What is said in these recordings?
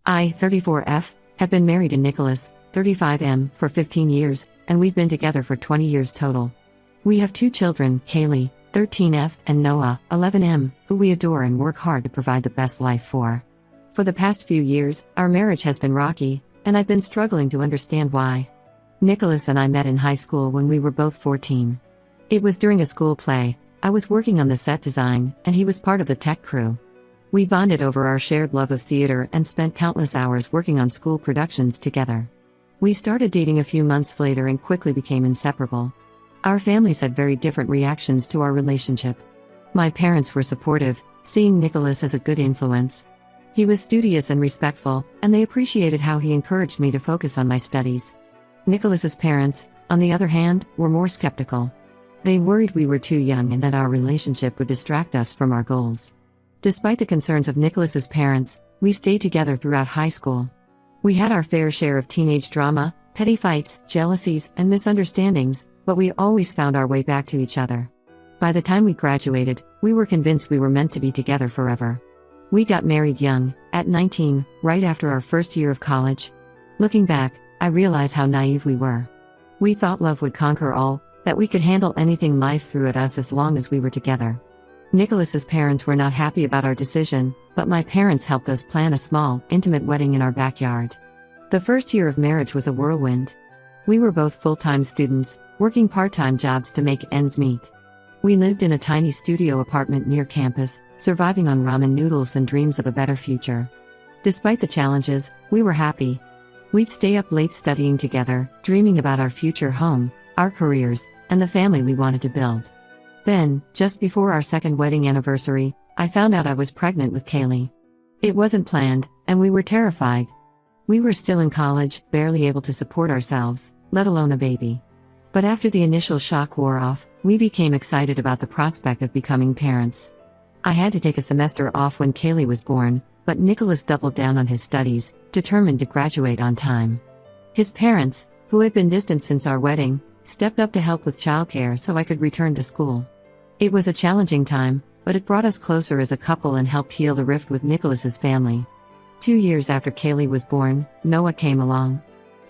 I, 34F, have been married to Nicholas, 35M, for 15 years, and we've been together for 20 years total. We have 2 children, Kaylee, 13F, and Noah, 11M, who we adore and work hard to provide the best life for. For the past few years, our marriage has been rocky, and I've been struggling to understand why. Nicholas and I met in high school when we were both 14. It was during a school play. I was working on the set design, and he was part of the tech crew. We bonded over our shared love of theater and spent countless hours working on school productions together. We started dating a few months later and quickly became inseparable. Our families had very different reactions to our relationship. My parents were supportive, seeing Nicholas as a good influence. He was studious and respectful, and they appreciated how he encouraged me to focus on my studies. Nicholas's parents, on the other hand, were more skeptical. They worried we were too young and that our relationship would distract us from our goals. Despite the concerns of Nicholas's parents, we stayed together throughout high school. We had our fair share of teenage drama, petty fights, jealousies, and misunderstandings, but we always found our way back to each other. By the time we graduated, we were convinced we were meant to be together forever. We got married young, at 19, right after our first year of college. Looking back, I realize how naive we were. We thought love would conquer all, that we could handle anything life threw at us as long as we were together. Nicholas's parents were not happy about our decision, but my parents helped us plan a small, intimate wedding in our backyard. The first year of marriage was a whirlwind. We were both full-time students, working part-time jobs to make ends meet. We lived in a tiny studio apartment near campus, surviving on ramen noodles and dreams of a better future. Despite the challenges, we were happy. We'd stay up late studying together, dreaming about our future home, our careers, and the family we wanted to build. Then, just before our second wedding anniversary, I found out I was pregnant with Kaylee. It wasn't planned, and we were terrified. We were still in college, barely able to support ourselves, let alone a baby. But after the initial shock wore off, we became excited about the prospect of becoming parents. I had to take a semester off when Kaylee was born, but Nicholas doubled down on his studies, determined to graduate on time. His parents, who had been distant since our wedding, stepped up to help with childcare so I could return to school. It was a challenging time, but it brought us closer as a couple and helped heal the rift with Nicholas's family. 2 years after Kaylee was born, Noah came along.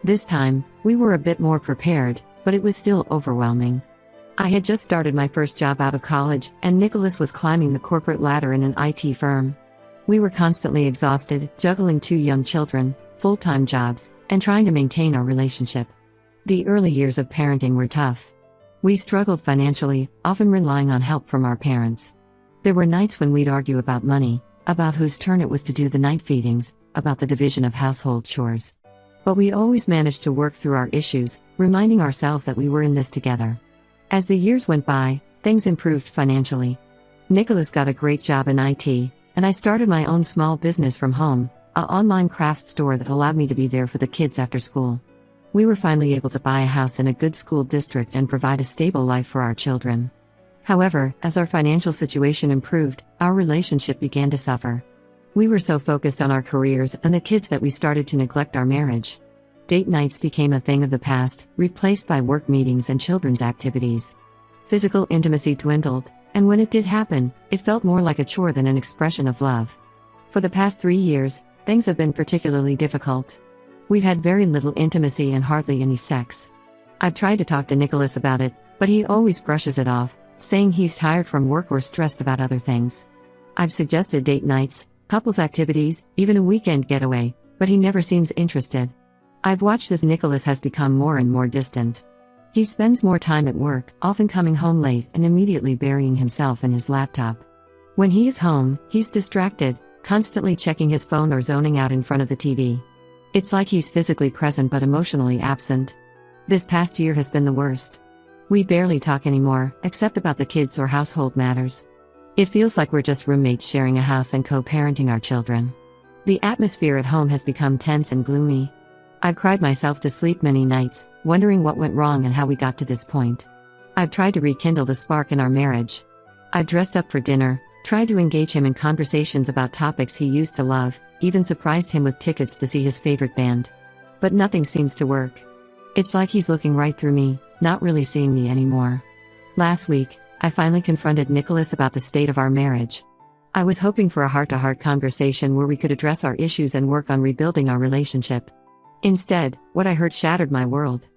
This time, we were a bit more prepared, but it was still overwhelming. I had just started my first job out of college, and Nicholas was climbing the corporate ladder in an IT firm. We were constantly exhausted, juggling 2 young children, full-time jobs, and trying to maintain our relationship. The early years of parenting were tough. We struggled financially, often relying on help from our parents. There were nights when we'd argue about money, about whose turn it was to do the night feedings, about the division of household chores. But we always managed to work through our issues, reminding ourselves that we were in this together. As the years went by, things improved financially. Nicholas got a great job in IT, and I started my own small business from home, an online craft store that allowed me to be there for the kids after school. We were finally able to buy a house in a good school district and provide a stable life for our children. However, as our financial situation improved, our relationship began to suffer. We were so focused on our careers and the kids that we started to neglect our marriage. Date nights became a thing of the past, replaced by work meetings and children's activities. Physical intimacy dwindled, and when it did happen, it felt more like a chore than an expression of love. For the past 3 years, things have been particularly difficult. We've had very little intimacy and hardly any sex. I've tried to talk to Nicholas about it, but he always brushes it off, saying he's tired from work or stressed about other things. I've suggested date nights, couples activities, even a weekend getaway, but he never seems interested. I've watched as Nicholas has become more and more distant. He spends more time at work, often coming home late and immediately burying himself in his laptop. When he is home, he's distracted, constantly checking his phone or zoning out in front of the TV. It's like he's physically present but emotionally absent. This past year has been the worst. We barely talk anymore, except about the kids or household matters. It feels like we're just roommates sharing a house and co-parenting our children. The atmosphere at home has become tense and gloomy. I've cried myself to sleep many nights, wondering what went wrong and how we got to this point. I've tried to rekindle the spark in our marriage. I've dressed up for dinner, tried to engage him in conversations about topics he used to love, even surprised him with tickets to see his favorite band. But nothing seems to work. It's like he's looking right through me, not really seeing me anymore. Last week, I finally confronted Nicholas about the state of our marriage. I was hoping for a heart-to-heart conversation where we could address our issues and work on rebuilding our relationship. Instead, what I heard shattered my world.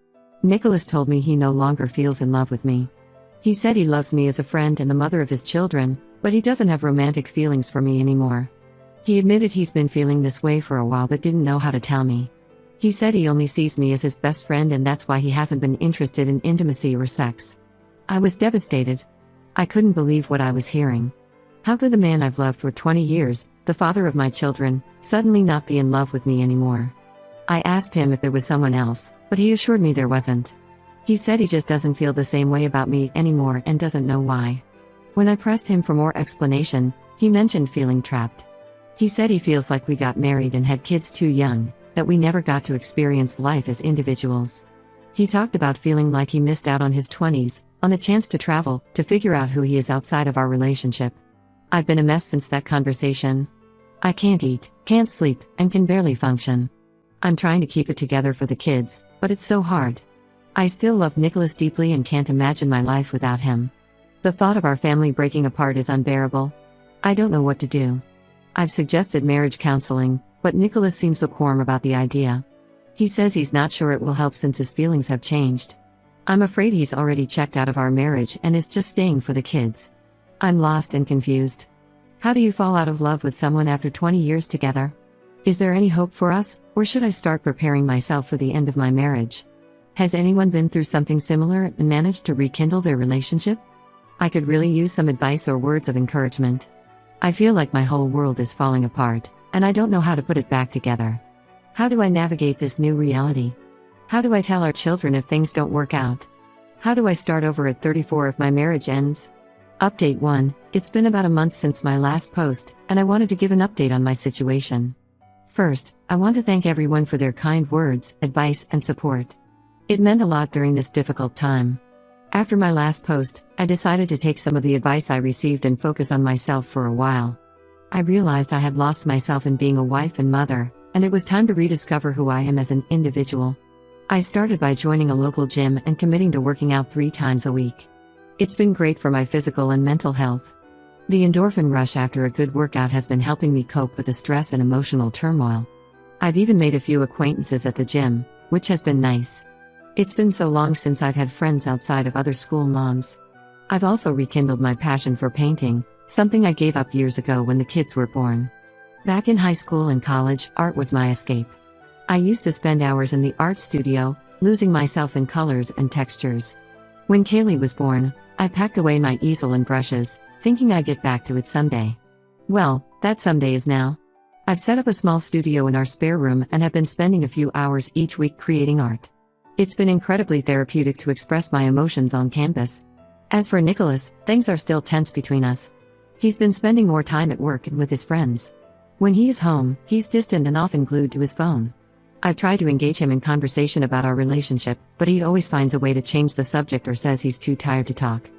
Nicholas told me he no longer feels in love with me. He said he loves me as a friend and the mother of his children, but he doesn't have romantic feelings for me anymore. He admitted he's been feeling this way for a while but didn't know how to tell me. He said he only sees me as his best friend and that's why he hasn't been interested in intimacy or sex. I was devastated. I couldn't believe what I was hearing. How could the man I've loved for 20 years, the father of my children, suddenly not be in love with me anymore? I asked him if there was someone else, but he assured me there wasn't. He said he just doesn't feel the same way about me anymore and doesn't know why. When I pressed him for more explanation, he mentioned feeling trapped. He said he feels like we got married and had kids too young, that we never got to experience life as individuals. He talked about feeling like he missed out on his 20s, on the chance to travel, to figure out who he is outside of our relationship. I've been a mess since that conversation. I can't eat, can't sleep, and can barely function. I'm trying to keep it together for the kids, but it's so hard. I still love Nicholas deeply and can't imagine my life without him. The thought of our family breaking apart is unbearable. I don't know what to do. I've suggested marriage counseling, but Nicholas seems lukewarm about the idea. He says he's not sure it will help since his feelings have changed. I'm afraid he's already checked out of our marriage and is just staying for the kids. I'm lost and confused. How do you fall out of love with someone after 20 years together? Is there any hope for us, or should I start preparing myself for the end of my marriage? Has anyone been through something similar and managed to rekindle their relationship? I could really use some advice or words of encouragement. I feel like my whole world is falling apart, and I don't know how to put it back together. How do I navigate this new reality? How do I tell our children if things don't work out? How do I start over at 34 if my marriage ends? Update 1. It's been about a month since my last post, and I wanted to give an update on my situation. First, I want to thank everyone for their kind words, advice, and support. It meant a lot during this difficult time. After my last post, I decided to take some of the advice I received and focus on myself for a while. I realized I had lost myself in being a wife and mother, and it was time to rediscover who I am as an individual. I started by joining a local gym and committing to working out 3 times a week. It's been great for my physical and mental health. The endorphin rush after a good workout has been helping me cope with the stress and emotional turmoil. I've even made a few acquaintances at the gym, which has been nice. It's been so long since I've had friends outside of other school moms. I've also rekindled my passion for painting, something I gave up years ago when the kids were born. Back in high school and college, art was my escape. I used to spend hours in the art studio, losing myself in colors and textures. When Kaylee was born, I packed away my easel and brushes, thinking I'd get back to it someday. Well, that someday is now. I've set up a small studio in our spare room and have been spending a few hours each week creating art. It's been incredibly therapeutic to express my emotions on canvas. As for Nicholas, things are still tense between us. He's been spending more time at work and with his friends. When he is home, he's distant and often glued to his phone. I've tried to engage him in conversation about our relationship, but he always finds a way to change the subject or says he's too tired to talk.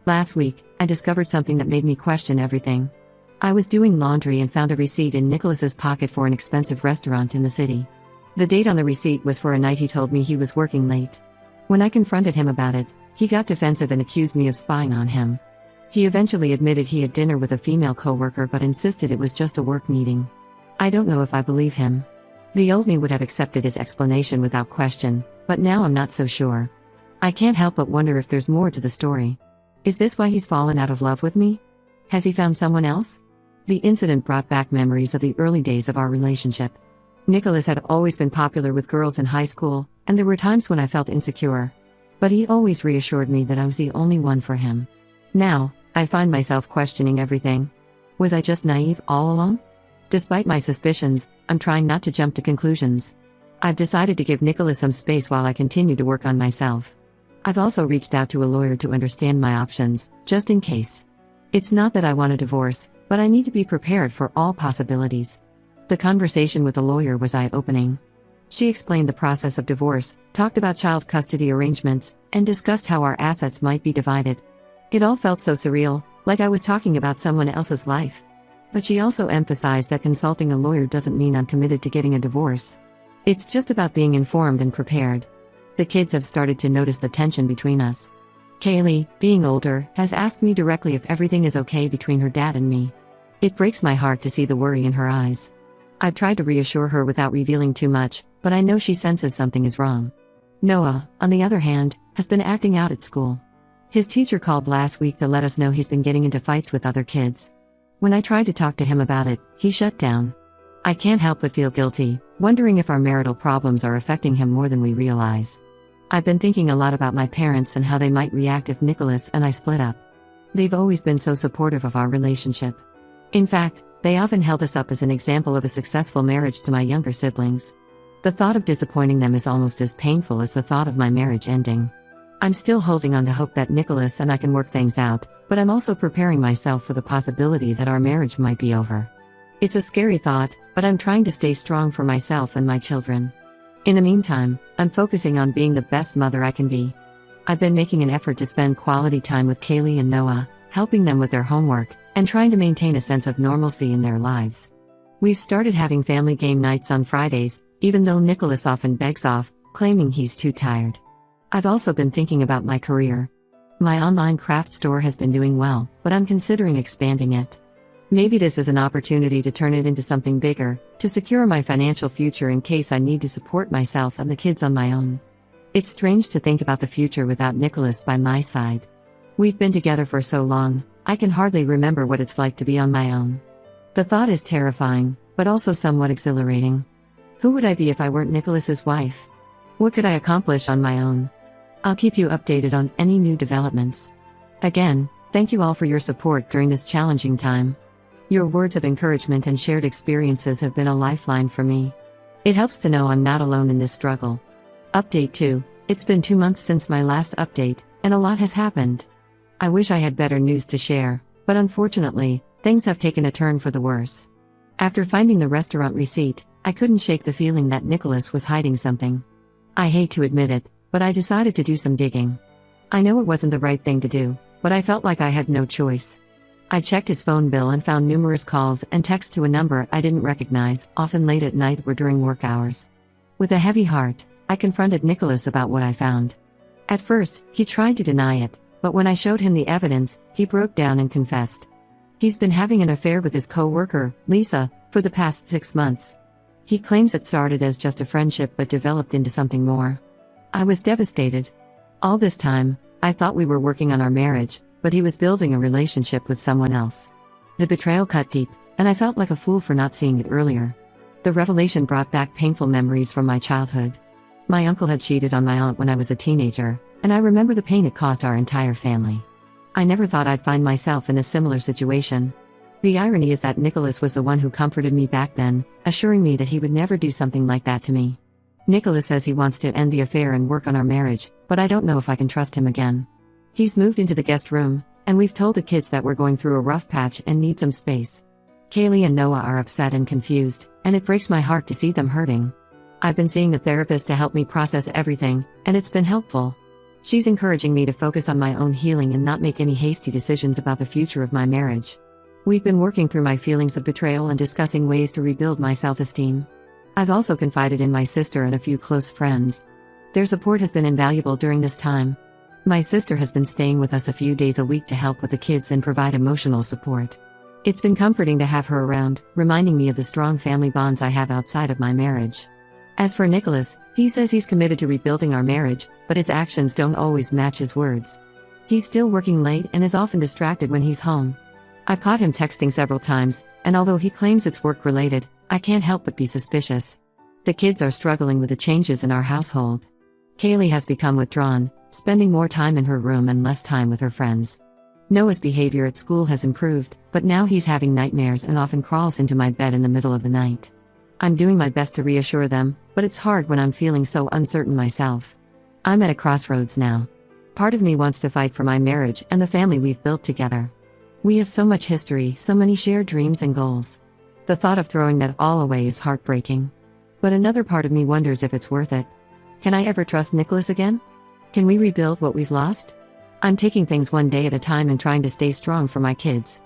Last week, I discovered something that made me question everything. I was doing laundry and found a receipt in Nicholas's pocket for an expensive restaurant in the city. The date on the receipt was for a night he told me he was working late. When I confronted him about it, he got defensive and accused me of spying on him. He eventually admitted he had dinner with a female coworker but insisted it was just a work meeting. I don't know if I believe him. The old me would have accepted his explanation without question, but now I'm not so sure. I can't help but wonder if there's more to the story. Is this why he's fallen out of love with me? Has he found someone else? The incident brought back memories of the early days of our relationship. Nicholas had always been popular with girls in high school, and there were times when I felt insecure. But he always reassured me that I was the only one for him. Now, I find myself questioning everything. Was I just naive all along? Despite my suspicions, I'm trying not to jump to conclusions. I've decided to give Nicholas some space while I continue to work on myself. I've also reached out to a lawyer to understand my options, just in case. It's not that I want a divorce, but I need to be prepared for all possibilities. The conversation with the lawyer was eye-opening. She explained the process of divorce, talked about child custody arrangements, and discussed how our assets might be divided. It all felt so surreal, like I was talking about someone else's life. But she also emphasized that consulting a lawyer doesn't mean I'm committed to getting a divorce. It's just about being informed and prepared. The kids have started to notice the tension between us. Kaylee, being older, has asked me directly if everything is okay between her dad and me. It breaks my heart to see the worry in her eyes. I've tried to reassure her without revealing too much, but I know she senses something is wrong. Noah, on the other hand, has been acting out at school. His teacher called last week to let us know he's been getting into fights with other kids. When I tried to talk to him about it, he shut down. I can't help but feel guilty, wondering if our marital problems are affecting him more than we realize. I've been thinking a lot about my parents and how they might react if Nicholas and I split up. They've always been so supportive of our relationship. In fact, they often held us up as an example of a successful marriage to my younger siblings. The thought of disappointing them is almost as painful as the thought of my marriage ending. I'm still holding on to hope that Nicholas and I can work things out, but I'm also preparing myself for the possibility that our marriage might be over. It's a scary thought, but I'm trying to stay strong for myself and my children. In the meantime, I'm focusing on being the best mother I can be. I've been making an effort to spend quality time with Kaylee and Noah, helping them with their homework, and trying to maintain a sense of normalcy in their lives. We've started having family game nights on Fridays, even though Nicholas often begs off, claiming he's too tired. I've also been thinking about my career. My online craft store has been doing well, but I'm considering expanding it. Maybe this is an opportunity to turn it into something bigger, to secure my financial future in case I need to support myself and the kids on my own. It's strange to think about the future without Nicholas by my side. We've been together for so long, I can hardly remember what it's like to be on my own. The thought is terrifying, but also somewhat exhilarating. Who would I be if I weren't Nicholas's wife? What could I accomplish on my own? I'll keep you updated on any new developments. Again, thank you all for your support during this challenging time. Your words of encouragement and shared experiences have been a lifeline for me. It helps to know I'm not alone in this struggle. Update 2. It's been 2 months since my last update, and a lot has happened. I wish I had better news to share, but unfortunately, things have taken a turn for the worse. After finding the restaurant receipt, I couldn't shake the feeling that Nicholas was hiding something. I hate to admit it, but I decided to do some digging. I know it wasn't the right thing to do, but I felt like I had no choice. I checked his phone bill and found numerous calls and texts to a number I didn't recognize, often late at night or during work hours. With a heavy heart, I confronted Nicholas about what I found. At first, he tried to deny it, but when I showed him the evidence, he broke down and confessed. He's been having an affair with his co-worker, Lisa, for the past 6 months. He claims it started as just a friendship but developed into something more. I was devastated. All this time, I thought we were working on our marriage, but he was building a relationship with someone else. The betrayal cut deep, and I felt like a fool for not seeing it earlier. The revelation brought back painful memories from my childhood. My uncle had cheated on my aunt when I was a teenager, and I remember the pain it caused our entire family. I never thought I'd find myself in a similar situation. The irony is that Nicholas was the one who comforted me back then, assuring me that he would never do something like that to me. Nicholas says he wants to end the affair and work on our marriage, but I don't know if I can trust him again. He's moved into the guest room, and we've told the kids that we're going through a rough patch and need some space. Kaylee and Noah are upset and confused, and it breaks my heart to see them hurting. I've been seeing a therapist to help me process everything, and it's been helpful. She's encouraging me to focus on my own healing and not make any hasty decisions about the future of my marriage. We've been working through my feelings of betrayal and discussing ways to rebuild my self-esteem. I've also confided in my sister and a few close friends. Their support has been invaluable during this time. My sister has been staying with us a few days a week to help with the kids and provide emotional support. It's been comforting to have her around, reminding me of the strong family bonds I have outside of my marriage. As for Nicholas, he says he's committed to rebuilding our marriage, but his actions don't always match his words. He's still working late and is often distracted when he's home. I've caught him texting several times, and although he claims it's work-related, I can't help but be suspicious. The kids are struggling with the changes in our household. Kaylee has become withdrawn, spending more time in her room and less time with her friends. Noah's behavior at school has improved, but now he's having nightmares and often crawls into my bed in the middle of the night. I'm doing my best to reassure them, but it's hard when I'm feeling so uncertain myself. I'm at a crossroads now. Part of me wants to fight for my marriage and the family we've built together. We have so much history, so many shared dreams and goals. The thought of throwing that all away is heartbreaking. But another part of me wonders if it's worth it. Can I ever trust Nicholas again? Can we rebuild what we've lost? I'm taking things one day at a time and trying to stay strong for my kids.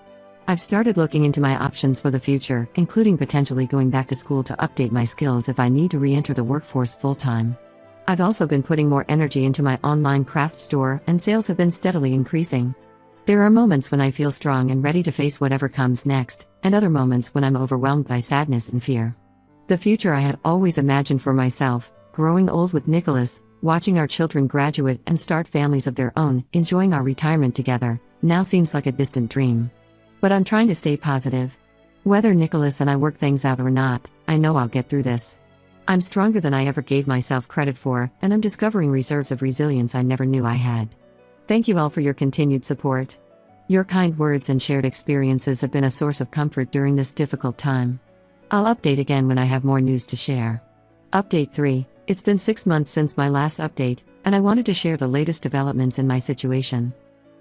I've started looking into my options for the future, including potentially going back to school to update my skills if I need to re-enter the workforce full-time. I've also been putting more energy into my online craft store, and sales have been steadily increasing. There are moments when I feel strong and ready to face whatever comes next, and other moments when I'm overwhelmed by sadness and fear. The future I had always imagined for myself, growing old with Nicholas, watching our children graduate and start families of their own, enjoying our retirement together, now seems like a distant dream. But I'm trying to stay positive. Whether Nicholas and I work things out or not, I know I'll get through this. I'm stronger than I ever gave myself credit for, and I'm discovering reserves of resilience I never knew I had. Thank you all for your continued support. Your kind words and shared experiences have been a source of comfort during this difficult time. I'll update again when I have more news to share. Update 3. It's been 6 months since my last update, and I wanted to share the latest developments in my situation.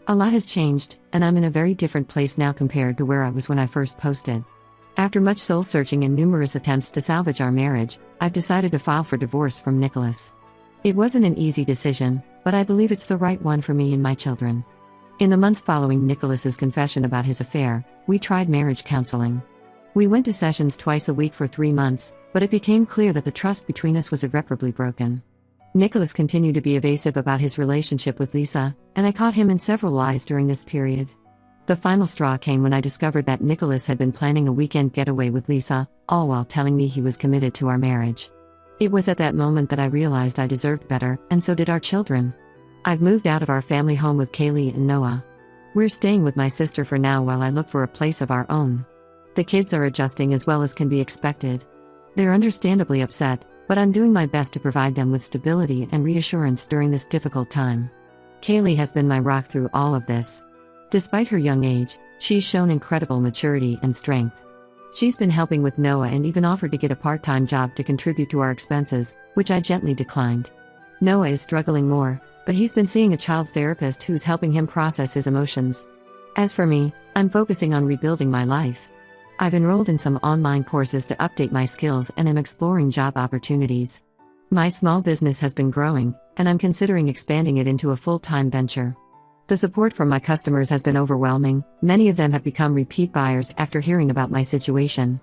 A lot has changed, and I'm in a very different place now compared to where I was when I first posted. After much soul-searching and numerous attempts to salvage our marriage, I've decided to file for divorce from Nicholas. It wasn't an easy decision, but I believe it's the right one for me and my children. In the months following Nicholas's confession about his affair, we tried marriage counseling. We went to sessions twice a week for 3 months, but it became clear that the trust between us was irreparably broken. Nicholas continued to be evasive about his relationship with Lisa, and I caught him in several lies during this period. The final straw came when I discovered that Nicholas had been planning a weekend getaway with Lisa, all while telling me he was committed to our marriage. It was at that moment that I realized I deserved better, and so did our children. I've moved out of our family home with Kaylee and Noah. We're staying with my sister for now while I look for a place of our own. The kids are adjusting as well as can be expected. They're understandably upset, but I'm doing my best to provide them with stability and reassurance during this difficult time. Kaylee has been my rock through all of this. Despite her young age, she's shown incredible maturity and strength. She's been helping with Noah and even offered to get a part-time job to contribute to our expenses, which I gently declined. Noah is struggling more, but he's been seeing a child therapist who's helping him process his emotions. As for me, I'm focusing on rebuilding my life. I've enrolled in some online courses to update my skills and am exploring job opportunities. My small business has been growing, and I'm considering expanding it into a full-time venture. The support from my customers has been overwhelming. Many of them have become repeat buyers after hearing about my situation.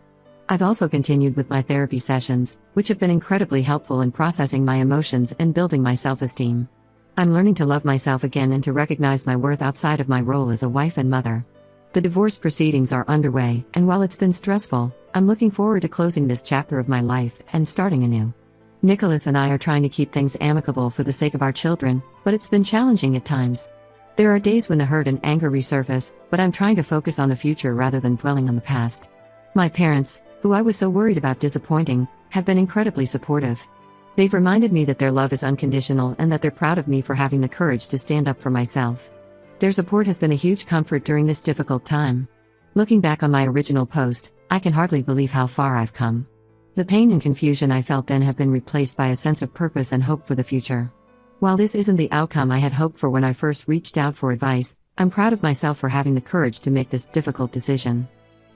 I've also continued with my therapy sessions, which have been incredibly helpful in processing my emotions and building my self-esteem. I'm learning to love myself again and to recognize my worth outside of my role as a wife and mother. The divorce proceedings are underway, and while it's been stressful, I'm looking forward to closing this chapter of my life and starting anew. Nicholas and I are trying to keep things amicable for the sake of our children, but it's been challenging at times. There are days when the hurt and anger resurface, but I'm trying to focus on the future rather than dwelling on the past. My parents, who I was so worried about disappointing, have been incredibly supportive. They've reminded me that their love is unconditional and that they're proud of me for having the courage to stand up for myself. Their support has been a huge comfort during this difficult time. Looking back on my original post, I can hardly believe how far I've come. The pain and confusion I felt then have been replaced by a sense of purpose and hope for the future. While this isn't the outcome I had hoped for when I first reached out for advice, I'm proud of myself for having the courage to make this difficult decision.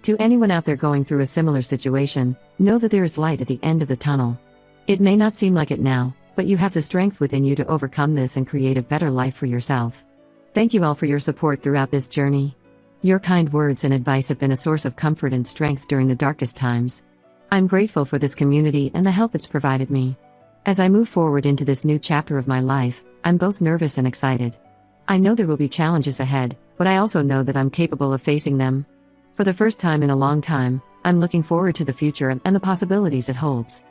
To anyone out there going through a similar situation, know that there is light at the end of the tunnel. It may not seem like it now, but you have the strength within you to overcome this and create a better life for yourself. Thank you all for your support throughout this journey. Your kind words and advice have been a source of comfort and strength during the darkest times. I'm grateful for this community and the help it's provided me. As I move forward into this new chapter of my life, I'm both nervous and excited. I know there will be challenges ahead, but I also know that I'm capable of facing them. For the first time in a long time, I'm looking forward to the future and the possibilities it holds.